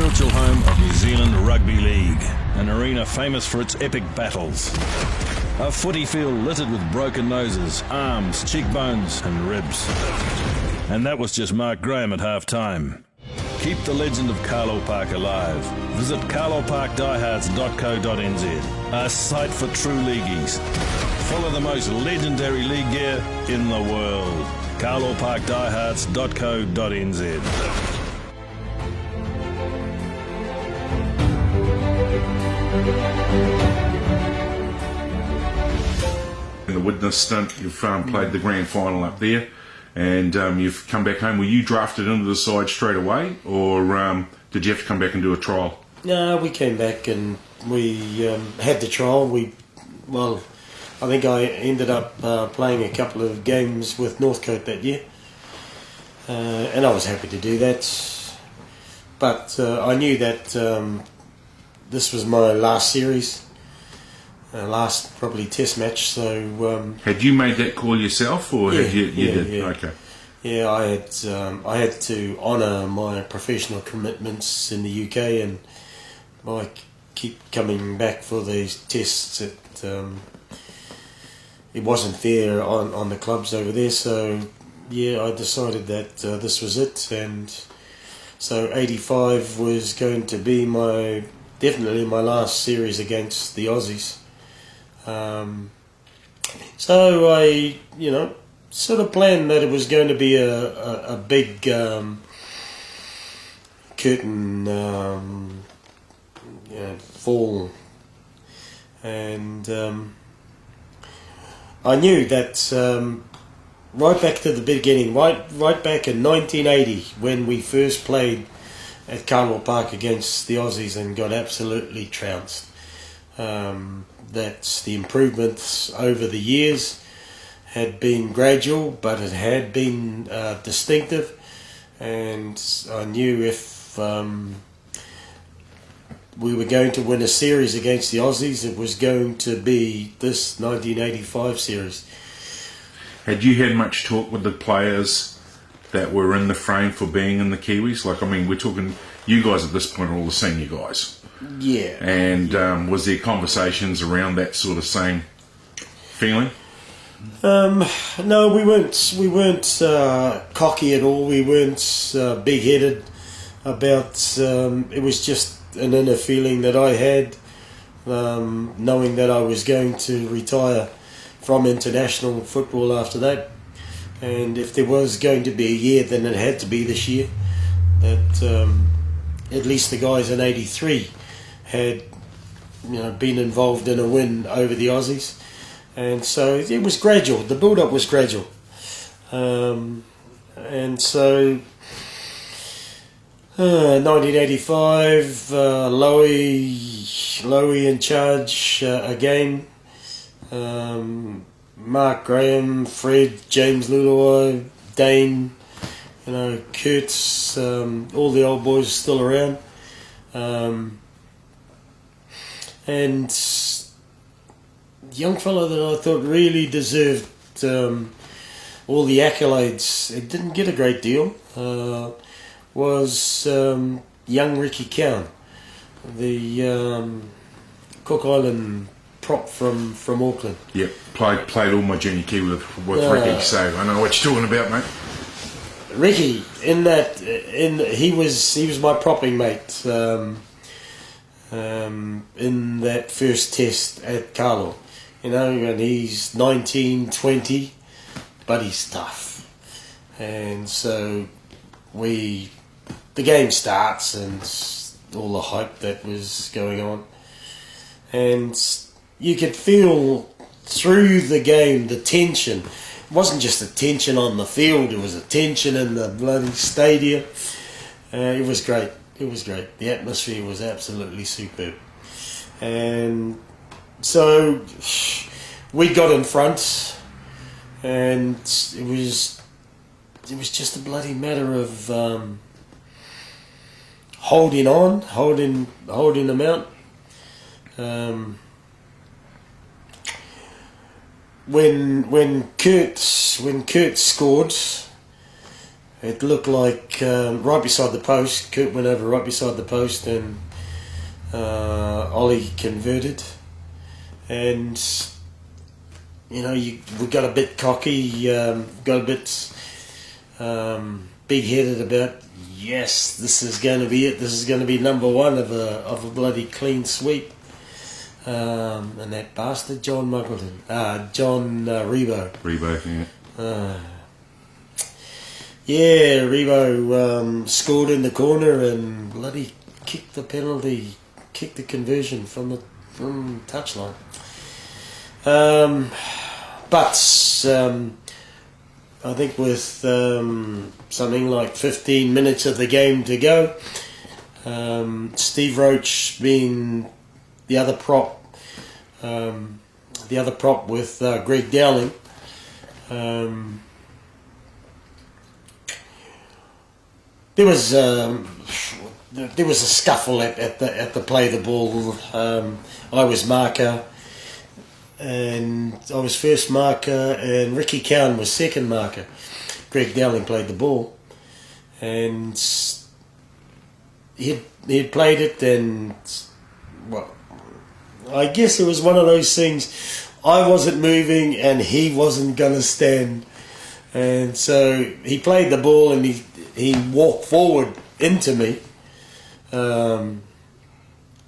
spiritual home of New Zealand Rugby League, an arena famous for its epic battles. A footy field littered with broken noses, arms, cheekbones and ribs. And that was just Mark Graham at half-time. Keep the legend of Carlo Park alive. Visit carloparkdiehards.co.nz, a site for true leagueies. Follow the most legendary league gear in the world. carloparkdiehards.co.nz. In the Widnes stint, you've played the grand final up there, and you've come back home. Were you drafted into the side straight away, or did you have to come back and do a trial? No, we came back and we had the trial. I think I ended up playing a couple of games with Northcote that year, and I was happy to do that. But I knew that this was my last series, last probably test match. So had you made that call yourself, or yeah, had you did? Yeah. Okay. Yeah, I had to honour my professional commitments in the UK, and I keep coming back for these tests. It wasn't fair on the clubs over there, so yeah, I decided that this was it, and so 85 was going to be definitely my last series against the Aussies. So I, sort of planned that it was going to be a big curtain fall, and I knew that right back to the beginning, right back in 1980, when we first played at Carnival Park against the Aussies and got absolutely trounced. That the improvements over the years had been gradual, but it had been distinctive, and I knew if we were going to win a series against the Aussies, it was going to be this 1985 series. Had you had much talk with the players that were in the frame for being in the Kiwis? We're talking, you guys at this point are all the senior guys. Yeah. And was there conversations around that sort of same feeling? No, we weren't cocky at all. We weren't big-headed about. It was just an inner feeling that I had, knowing that I was going to retire from international football after that, and if there was going to be a year, then it had to be this year. That at least the guys in '83 had, been involved in a win over the Aussies. And so it was gradual. The build-up was gradual. And so 1985, Lowy in charge again. Mark Graham, Fred, James Luluai, Dane, Kurtz, all the old boys still around. And young fellow that I thought really deserved all the accolades, it didn't get a great deal, was young Ricky Cowan, the Cook Island prop from Auckland. Yep, played all my junior Kiwi with Ricky, so I know what you're talking about, mate. Ricky, he was my propping mate in that first test at Carlo. And he's 19, 20, but he's tough. And so the game starts and all the hype that was going on. And you could feel through the game the tension. It wasn't just a tension on the field, it was a tension in the bloody stadium. It was great. It was great. The atmosphere was absolutely superb. And so we got in front, and it was just a bloody matter of holding on, holding them out. When Kurt scored, it looked like right beside the post. Kurt went over right beside the post, and Ollie converted. And we got a bit cocky, got a bit big-headed about. Yes, this is going to be it. This is going to be number one of a bloody clean sweep. And that bastard John Rebo. Rebo, yeah. Rebo scored in the corner and bloody kicked the penalty, kicked the conversion from touchline. But I think with something like 15 minutes of the game to go, Steve Roach being the other prop with Greg Dowling, there was a scuffle at the play of the ball. I was marker, and I was first marker, and Ricky Cowan was second marker. Greg Dowling played the ball, and he had played it, and I guess it was one of those things. I wasn't moving, and he wasn't gonna stand, and so he played the ball, and he walked forward into me,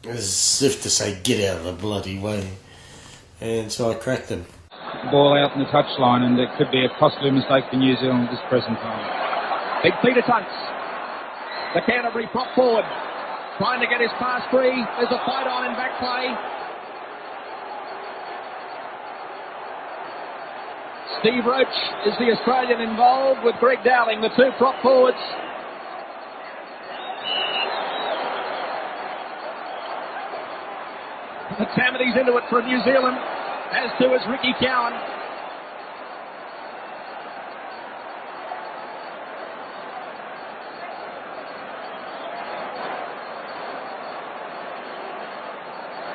as if to say, "Get out of the bloody way." And so I cracked him. Ball out in the touchline, and it could be a costly mistake for New Zealand at this present time. Big Peter Tunks. The Canterbury prop forward, trying to get his pass free. There's a fight on in back play. Steve Roach is the Australian involved with Greg Dowling, the two prop forwards. Tamati's into it for New Zealand, as too is Ricky Cowan.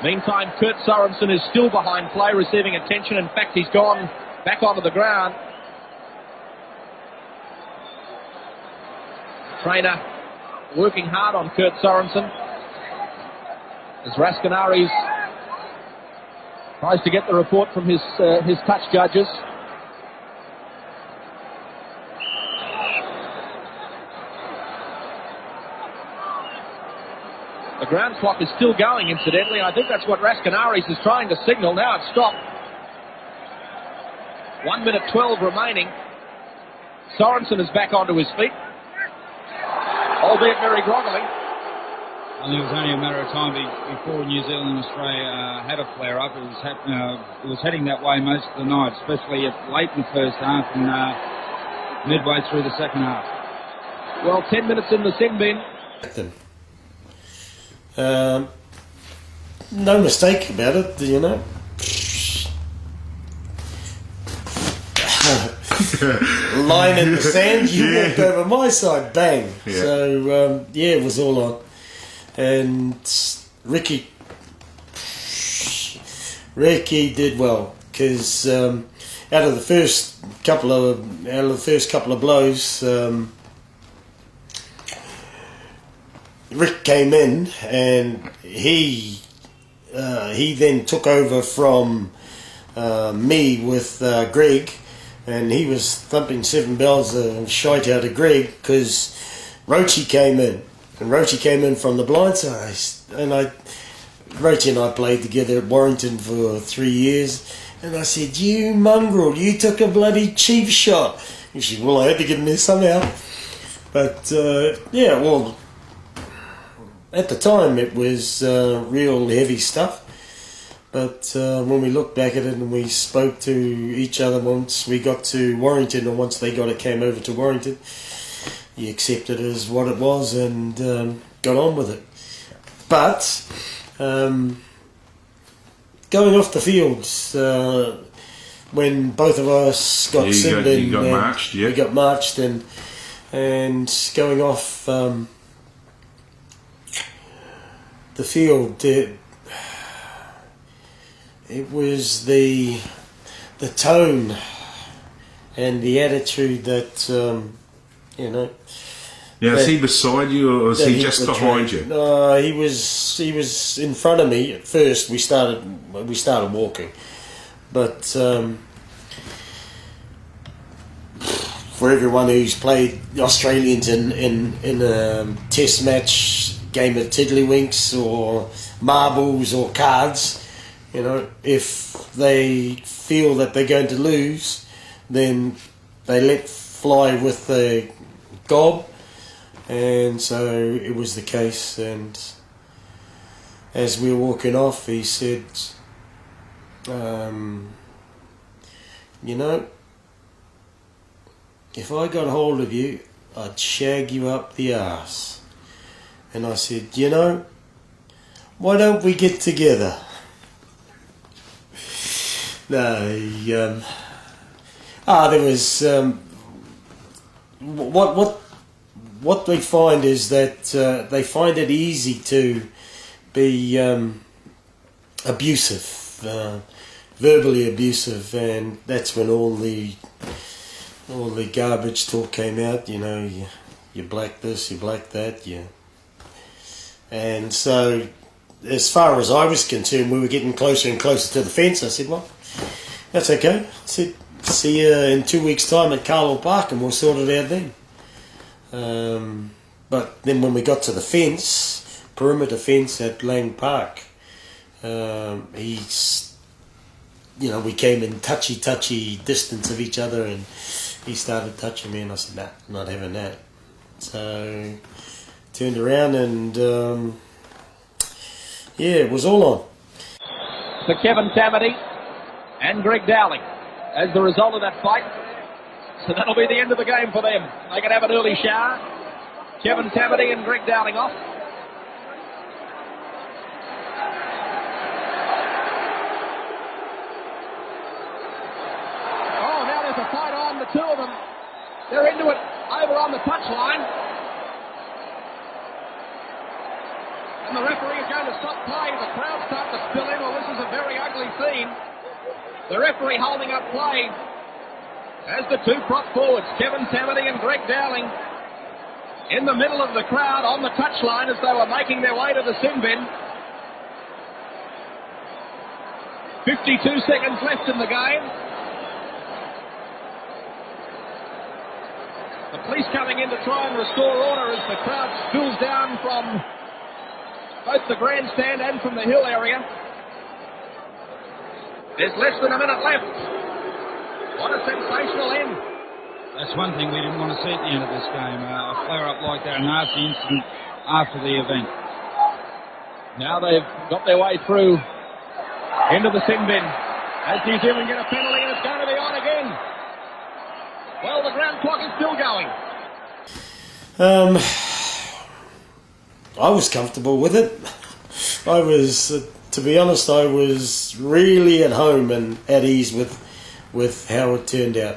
Meantime, Kurt Sorensen is still behind play, receiving attention. In fact, he's gone back onto the ground. Trainer working hard on Kurt Sorensen as Rascanaris tries to get the report from his touch judges. The ground clock is still going, incidentally. I think that's what Rascanaris is trying to signal. Now it's stopped. 1 minute 12 remaining. Sorensen is back onto his feet, albeit very groggily. And it was only a matter of time before New Zealand and Australia had a flare-up. It was heading that way most of the night, especially late in the first half and midway through the second half. Well, 10 minutes in the sin bin. No mistake about it, Line in the sand, you walked over my side, bang. Yeah. So, it was all on. And Ricky did well, because out of the first couple of blows, Rick came in, and he then took over from me with Greg, and he was thumping 7 bells of shite out of Greg because Roachy came in. And Roachy came in from the blind side, and Roachy and I played together at Warrington for 3 years, and I said, "You mongrel, you took a bloody cheap shot." He said, "Well, I had to get in there somehow." But, at the time it was real heavy stuff. But when we look back at it and we spoke to each other once we got to Warrington, or once they came over to Warrington, you accepted it as what it was and got on with it. But going off the field, when both of us got sinned in, got marched, we got marched, and going off the field, it was the tone and the attitude that you know. Now, is he beside you or is he just behind you? No, he was in front of me at first. We started walking, but for everyone who's played Australians in a test match, game of tiddlywinks or marbles or cards, you know, if they feel that they're going to lose, then they let fly with the gob. And so it was the case, and as we were walking off, he said, you know, if I got hold of you, I'd shag you up the arse. And I said, you know, why don't we get together? No, there was, what they find is that they find it easy to be abusive, verbally abusive, and that's when all the garbage talk came out. You know, you black this, you black that, and so as far as I was concerned, we were getting closer and closer to the fence. I said, well, that's okay. I said, see you in 2 weeks' time at Carlisle Park, and we'll sort it out then. But then when we got to the fence, perimeter fence at Lang Park, we came in touchy distance of each other, and he started touching me, and I said, nah, not having that. So turned around and it was all on. For Kevin Tamati and Greg Dowling as the result of that fight. So that'll be the end of the game for them. They can have an early shower. Kevin Tamati and Greg Dowling off. Oh, now there's a fight on, the two of them. They're into it over on the touchline. And the referee is going to stop play. The crowd start to spill in. Well, this is a very ugly scene. The referee holding up play as the two prop forwards, Kevin Tamati and Greg Dowling, in the middle of the crowd on the touchline as they were making their way to the sin bin. 52 seconds left in the game. The police coming in to try and restore order as the crowd spills down from both the grandstand and from the hill area. There's less than a minute left. What a sensational end. That's one thing we didn't want to see at the end of this game, a flare-up like that, a nasty incident after the event. Now they've got their way through into the sin bin. As New Zealand get a penalty, and it's going to be on again. Well, the ground clock is still going. I was comfortable with it. I was, to be honest, I was really at home and at ease with how it turned out.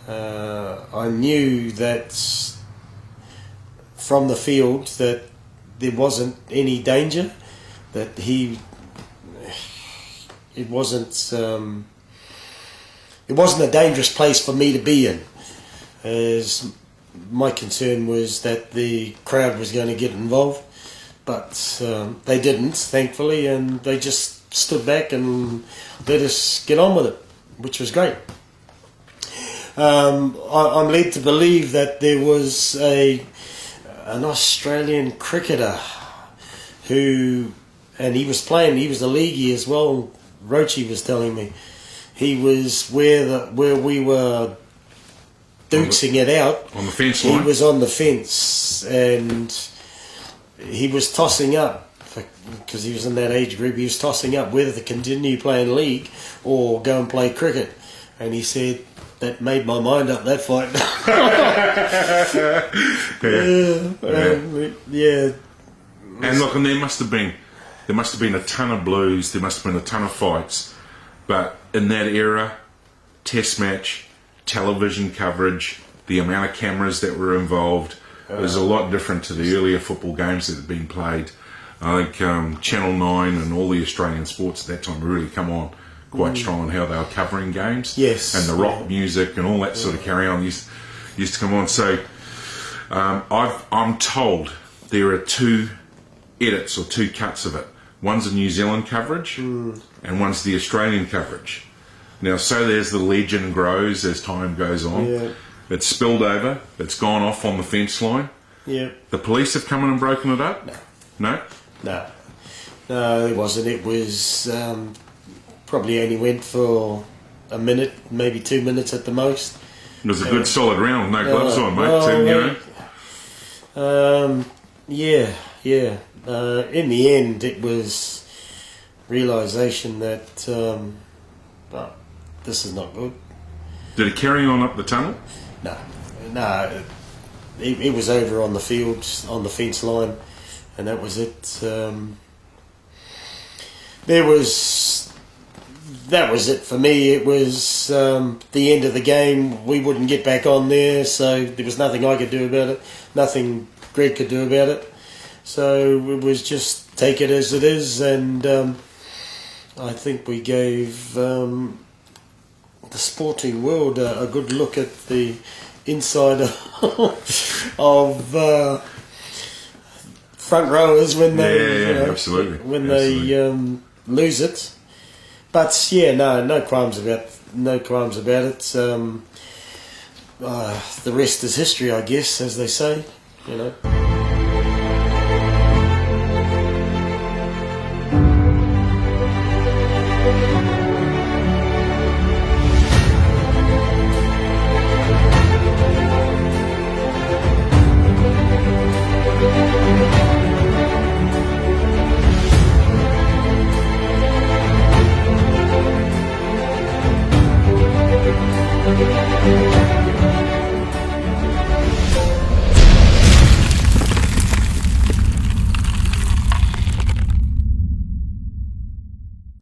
I knew that from the field that there wasn't any danger, that it wasn't a dangerous place for me to be in. As my concern was that the crowd was going to get involved, but they didn't, thankfully, and they just stood back and let us get on with it, which was great. I'm led to believe that there was an Australian cricketer who, and he was a leaguey as well. Roche was telling me he was where we were dukesing it out on the fence line. He was on the fence and he was tossing up because he was in that age group. He was tossing up whether to continue playing league or go and play cricket, and he said, that made my mind up, that fight. Yeah. And look, and there must have been a ton of blues, there must have been a ton of fights, but in that era, test match, television coverage, the amount of cameras that were involved was a lot different to the earlier football games that had been played. I think Channel 9 and all the Australian sports at that time really come on quite strong on how they were covering games. Yes. And the rock music and all that sort of carry on used to come on. So I'm told there are 2 edits or 2 cuts of it. One's the New Zealand coverage and one's the Australian coverage. Now, so there's the legend grows as time goes on. Yeah. It's spilled over. It's gone off on the fence line. Yeah. The police have come in and broken it up? No? No, it wasn't. It was probably only went for a minute, maybe 2 minutes at the most. It was a good solid round with no gloves on, mate. well, You know? Yeah. In the end, it was realisation that this is not good. Did it carry on up the tunnel? No. It was over on the field, on the fence line, and that was it. That was it for me. It was the end of the game. We wouldn't get back on there, so there was nothing I could do about it. Nothing Greg could do about it. So it was just take it as it is, and I think we gave the sporting world a good look at the inside of front rowers when they absolutely. When they lose it. But yeah, no crimes about it. The rest is history, I guess, as they say. You know.